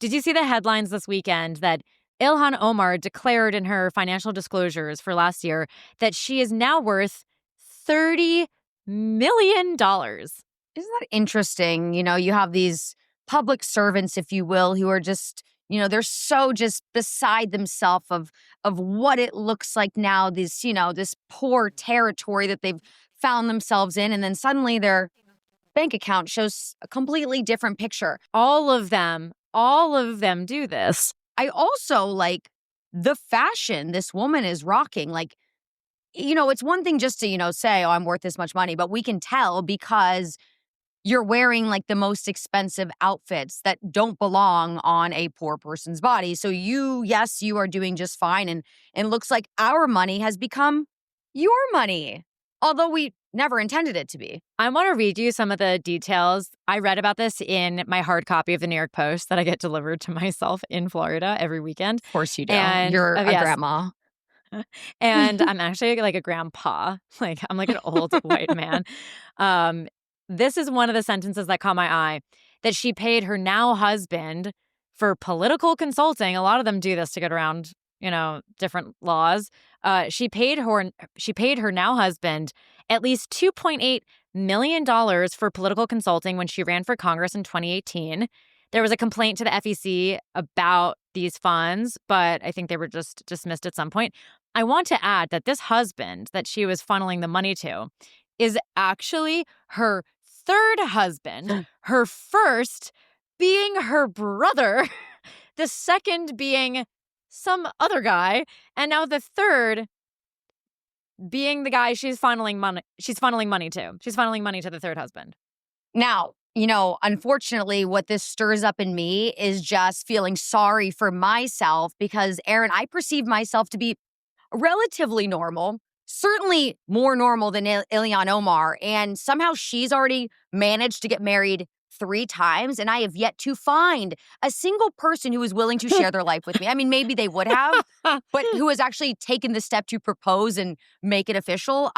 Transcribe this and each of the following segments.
Did you see the headlines this weekend that Ilhan Omar declared in her financial disclosures for last year that she is now worth $30 million? Isn't that interesting? You have these public servants, if you will, who are just, they're so just beside themselves of what it looks like now, this poor territory that they've found themselves in. And then suddenly their bank account shows a completely different picture. All of them do this. I also like the fashion this woman is rocking. Like, it's one thing just to, say, oh, I'm worth this much money, but we can tell because you're wearing like the most expensive outfits that don't belong on a poor person's body. So you are doing just fine. And looks like our money has become your money, although we never intended it to be. I want to read you some of the details. I read about this in my hard copy of the New York Post that I get delivered to myself in Florida every weekend. Of course you do. And you're a grandma. And I'm actually like a grandpa. Like I'm like an old white man. This is one of the sentences that caught my eye, that she paid her now husband for political consulting. A lot of them do this to get around, different laws. She paid her now husband at least $2.8 million for political consulting when she ran for Congress in 2018. There was a complaint to the FEC about these funds, but I think they were just dismissed at some point. I want to add that this husband that she was funneling the money to is actually her third husband, her first being her brother, the second being some other guy, and now the third being the guy she's funneling money to. She's funneling money to the third husband. Now, unfortunately, what this stirs up in me is just feeling sorry for myself because, Aaron, I perceive myself to be relatively normal, certainly more normal than Ilhan Omar, and somehow she's already managed to get married 3 times, and I have yet to find a single person who is willing to share their life with me. I mean, maybe they would have, but who has actually taken the step to propose and make it official.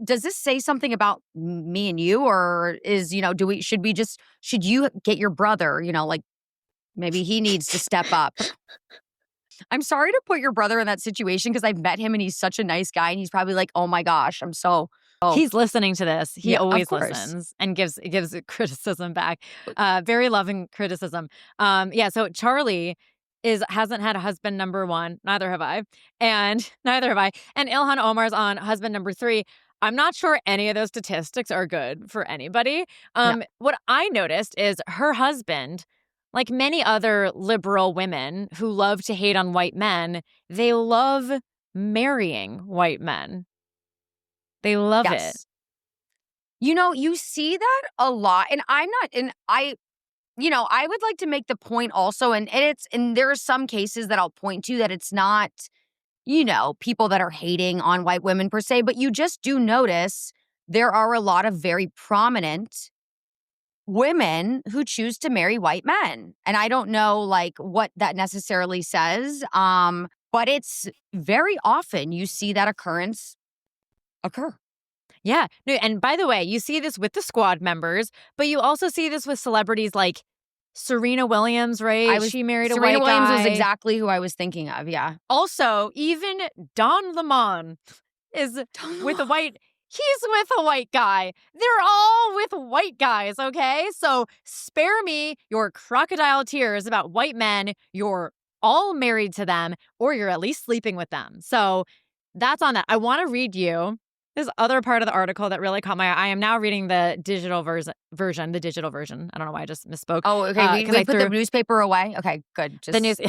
Does this say something about me and you, or is, should you get your brother, like maybe he needs to step up? I'm sorry to put your brother in that situation because I've met him and he's such a nice guy and he's probably like, oh my gosh, He's listening to this. He always listens and gives criticism back. Very loving criticism. So Charlie hasn't had a husband number 1. Neither have I. And Ilhan Omar's on husband number 3. I'm not sure any of those statistics are good for anybody. What I noticed is her husband, like many other liberal women who love to hate on white men, they love marrying white men. They love it. You see that a lot. And I would like to make the point also, and there are some cases that I'll point to that it's not, people that are hating on white women per se, but you just do notice there are a lot of very prominent women who choose to marry white men. And I don't know like what that necessarily says, but it's very often you see that occurrence occur. Yeah. No, and by the way, you see this with the squad members, but you also see this with celebrities like Serena Williams, right? She married a white guy. Serena Williams is exactly who I was thinking of, yeah. Also, even Don Lemon is with a white... He's with a white guy. They're all with white guys, okay? So spare me your crocodile tears about white men. You're all married to them, or you're at least sleeping with them. So that's on that. I want to read you this other part of the article that really caught my eye. I am now reading the digital version. I don't know why I just misspoke. Oh, okay. We put the newspaper away. Okay, good. The news.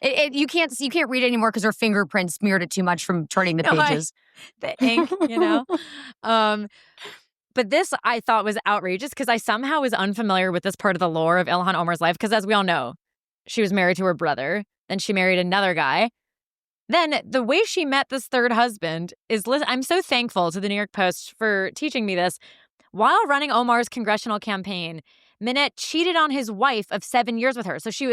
You can't read it anymore because her fingerprint smeared it too much from turning the pages. The ink, But this I thought was outrageous because I somehow was unfamiliar with this part of the lore of Ilhan Omar's life. Because as we all know, she was married to her brother. Then she married another guy. Then the way she met this third husband is, I'm so thankful to the New York Post for teaching me this. While running Omar's congressional campaign, Minette cheated on his wife of 7 years with her. So she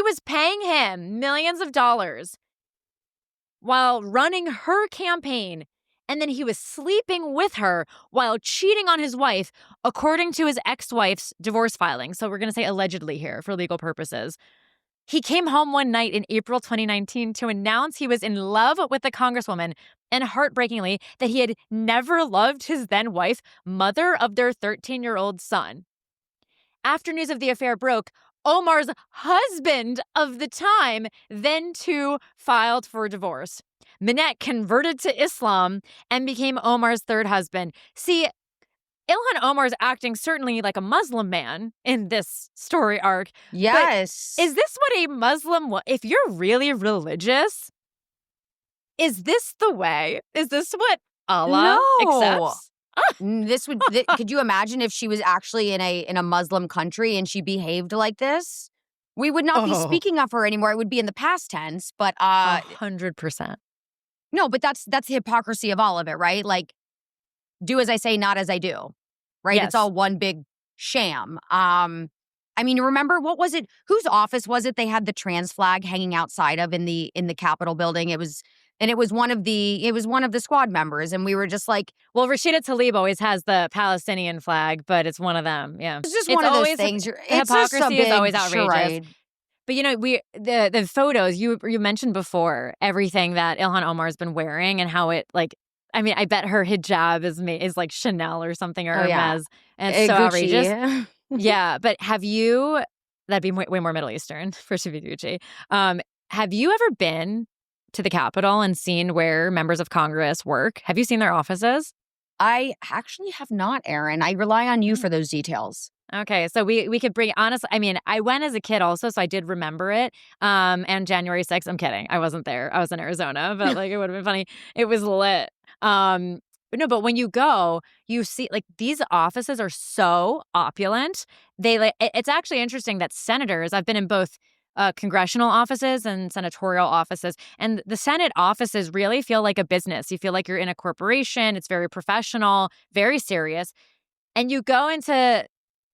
was paying him millions of dollars while running her campaign. and then he was sleeping with her while cheating on his wife, according to his ex-wife's divorce filing. So we're going to say allegedly here for legal purposes. He came home one night in April 2019 to announce he was in love with the congresswoman, and heartbreakingly, that he had never loved his then wife, mother of their 13-year-old son. After news of the affair broke, Omar's husband of the time then too filed for divorce. Minette converted to Islam and became Omar's third husband. See, Ilhan Omar's acting certainly like a Muslim man in this story arc. Yes. Is this what a Muslim if you're really religious, is this the way? Is this what Allah accepts? Could you imagine if she was actually in a Muslim country and she behaved like this? We would not be speaking of her anymore. It would be in the past tense, but 100%. No, but that's the hypocrisy of all of it, right? Like, do as I say, not as I do. Right? Yes. It's all one big sham. I mean, remember, what was it? Whose office was it they had the trans flag hanging outside of in the Capitol building? It was one of the squad members, and we were just like, well, Rashida Tlaib always has the Palestinian flag, but it's one of them. Yeah, it's just one of those things. Hypocrisy is always outrageous. Charade. But the photos you mentioned before, everything that Ilhan Omar has been wearing and how it like. I mean, I bet her hijab is like Chanel or something or Hermes, and it's so Gucci. Outrageous. Yeah, but that'd be way more Middle Eastern for Gucci. Have you ever been to the Capitol and seen where members of Congress work? Have you seen their offices? I actually have not, Erin. I rely on you for those details. Okay, so we could bring, honestly, I mean, I went as a kid also, so I did remember it. And January 6th, I'm kidding. I wasn't there. I was in Arizona, but like it would have been funny. It was lit. But when you go, you see like these offices are so opulent. It's actually interesting that senators, I've been in both congressional offices and senatorial offices, and the Senate offices really feel like a business. You feel like you're in a corporation. It's very professional, very serious. And you go into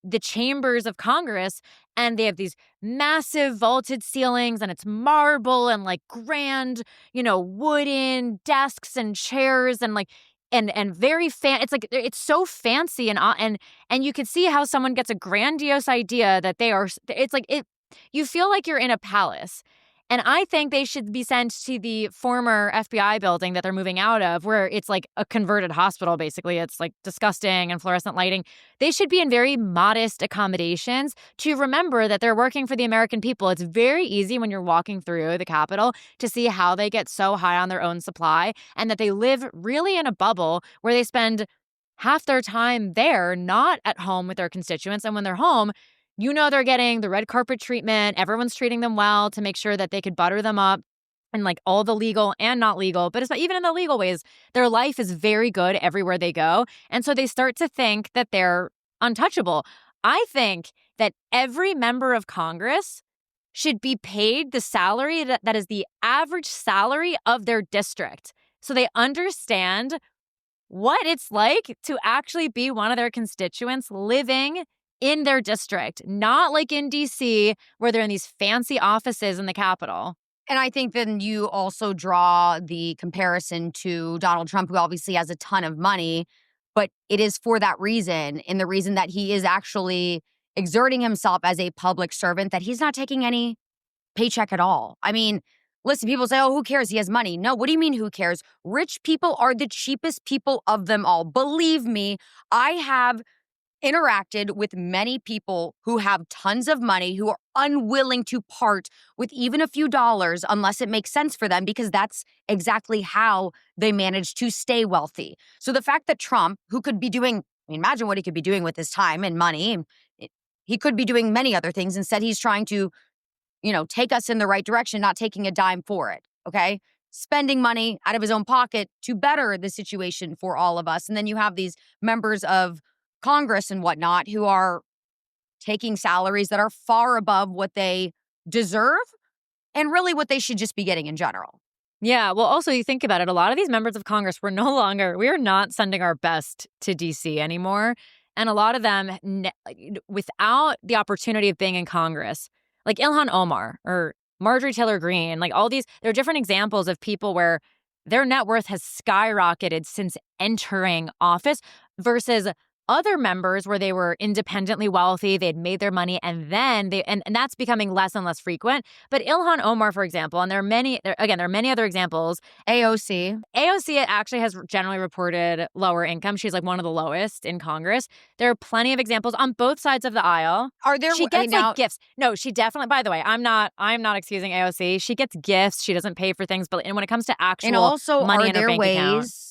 the chambers of Congress and they have these massive vaulted ceilings and it's marble and like grand, wooden desks and chairs and like and very it's like it's so fancy and you can see how someone gets a grandiose idea that it's like you feel like you're in a palace. And I think they should be sent to the former FBI building that they're moving out of, where it's like a converted hospital, basically. It's like disgusting and fluorescent lighting. They should be in very modest accommodations to remember that they're working for the American people. It's very easy when you're walking through the Capitol to see how they get so high on their own supply and that they live really in a bubble where they spend half their time there, not at home with their constituents. And when they're home, they're getting the red carpet treatment. Everyone's treating them well to make sure that they could butter them up and like all the legal and not legal. But it's not, even in the legal ways, their life is very good everywhere they go. And so they start to think that they're untouchable. I think that every member of Congress should be paid the salary that is the average salary of their district. So they understand what it's like to actually be one of their constituents living in their district, not like in DC where they're in these fancy offices in the Capitol. And I think then you also draw the comparison to Donald Trump, who obviously has a ton of money, but it is for that reason, and the reason that he is actually exerting himself as a public servant, that he's not taking any paycheck at all. I mean, listen, people say, oh, who cares? He has money. No, what do you mean who cares? Rich people are the cheapest people of them all. Believe me, I have interacted with many people who have tons of money who are unwilling to part with even a few dollars unless it makes sense for them, because that's exactly how they manage to stay wealthy. So the fact that Trump, who could be doing, imagine what he could be doing with his time and money. He could be doing many other things. Instead, he's trying to, take us in the right direction, not taking a dime for it. Okay. Spending money out of his own pocket to better the situation for all of us. And then you have these members of Congress and whatnot who are taking salaries that are far above what they deserve and really what they should just be getting in general. Yeah. Well, also, you think about it, a lot of these members of Congress we are not sending our best to DC anymore. And a lot of them, without the opportunity of being in Congress, like Ilhan Omar or Marjorie Taylor Greene, like all these, there are different examples of people where their net worth has skyrocketed since entering office versus other members where they were independently wealthy, they'd made their money, and then and that's becoming less and less frequent. But Ilhan Omar, for example, and there are many other examples. AOC actually has generally reported lower income. She's like one of the lowest in Congress. There are plenty of examples on both sides of the aisle. Are there? She gets like gifts. No, she definitely. By the way, I'm not excusing AOC. She gets gifts. She doesn't pay for things, but when it comes to actual and also, money are in her there bank account. ways?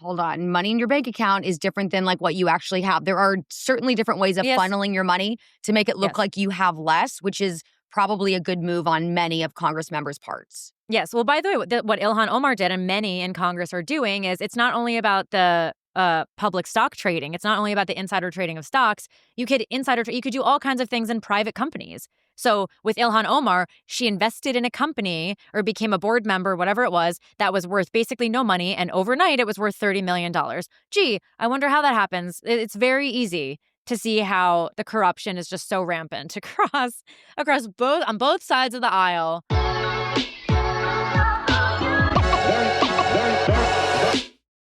Hold on. Money in your bank account is different than like what you actually have. There are certainly different ways of funneling your money to make it look like you have less, which is probably a good move on many of Congress members' parts. Yes. Well, by the way, what Ilhan Omar did and many in Congress are doing is it's not only about the public stock trading. It's not only about the insider trading of stocks. You could do all kinds of things in private companies. So with Ilhan Omar, she invested in a company or became a board member, whatever it was, that was worth basically no money. And overnight, it was worth $30 million. Gee, I wonder how that happens. It's very easy to see how the corruption is just so rampant across on both sides of the aisle.